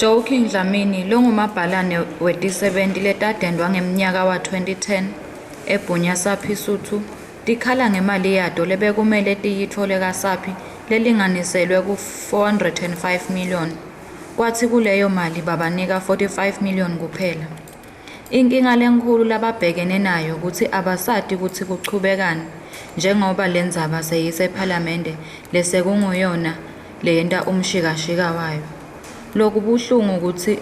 Joking Dlamini longumabhalane wetisebenti letadendwa ngemnyaka wa 2010 eBhunya Saphi Sotho tikhala ngemali yato lebekumele tiyithole kaSaphi lelinganiselwe ku 405 million kwathi kuleyo mali babanika 45 million kuphela. Inkinga lenkulu lababhekene nayo ukuthi abasati ukuthi kuchubekani njengoba lendzaba seyisephalamende lesekunguyona leyenta umshikashika wayo. Lokhu buhlungu ukuthi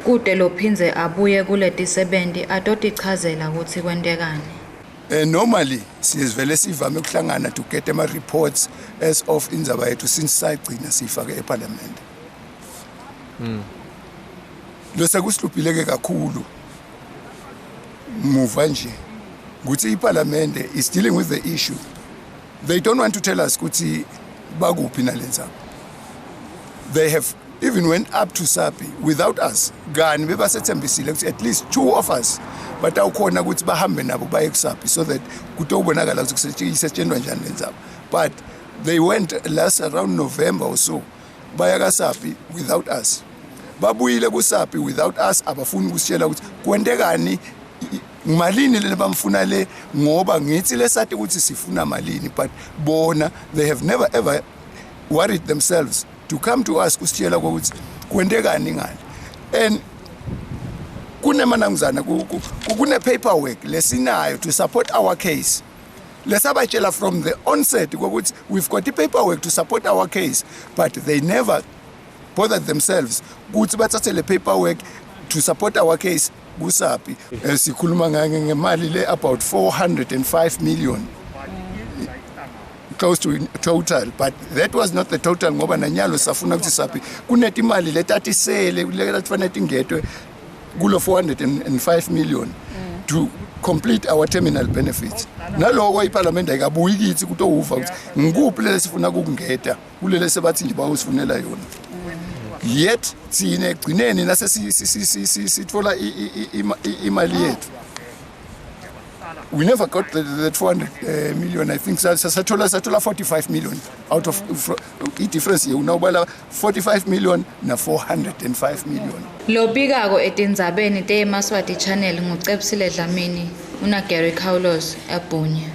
kude lophindze abuye kuletisebenti atotichazela ukuthi kwentekani. Normally siyevele sivame ukuhlangana to get ama reports as of indzaba yethu since sayigcina sifake eParliament. Lo sekusihlupileke kakhulu muva nje ukuthi iParliament is dealing with the issue. They don't want to tell us ukuthi bakuphi nalendzaba. They have even went up to Saphi without us. Gani bebasethembisile ukuthi at least 2 of us but awukhona ukuthi bahambe nabo baye kuSaphi so that kutobonakala ukuthi isetshenzwa njani lendzaba. But they went last around November or so baya kaSaphi without us. Babuyile kuSaphi without us abafuni ukusitshela ukuthi kwentekani malini le bamfuna le ngoba ngithi lesathi ukuthi sifuna malini but bona they have never ever worried themselves to come to us kusitshela ukuthi kwentekani ngani. And kunemanangzana kune paperwork lesinayo to support our case. Lesabatshela from the onset ukuthi we've got the paperwork to support our case but they never bothered themselves ukuthi bathathe le paperwork to support our case kuSaphi. Sikhuluma ngemali le about 405 million close to total, but that was not the total ngoba nanyalo safuna ukuthi Saphi kunetimali letatisele lekufanele tingethwe kulo 405 million to complete our terminal benefits. Naloko iParliament ayikabuyi kithi kutowuva ukuthi ngikuphi lesifuna ukungeta kulele sebathi nje bawusifunela yona. Yet sine egcineni nase sithola imali yethu. We never got that 400 million. I think sathola 45 million out of the difference here. Unawubala 45 million na 405 million. Lo bikako etindzabeni te eMswati channel nguCebisile Dlamini una Gary Khawulozi eBhunya.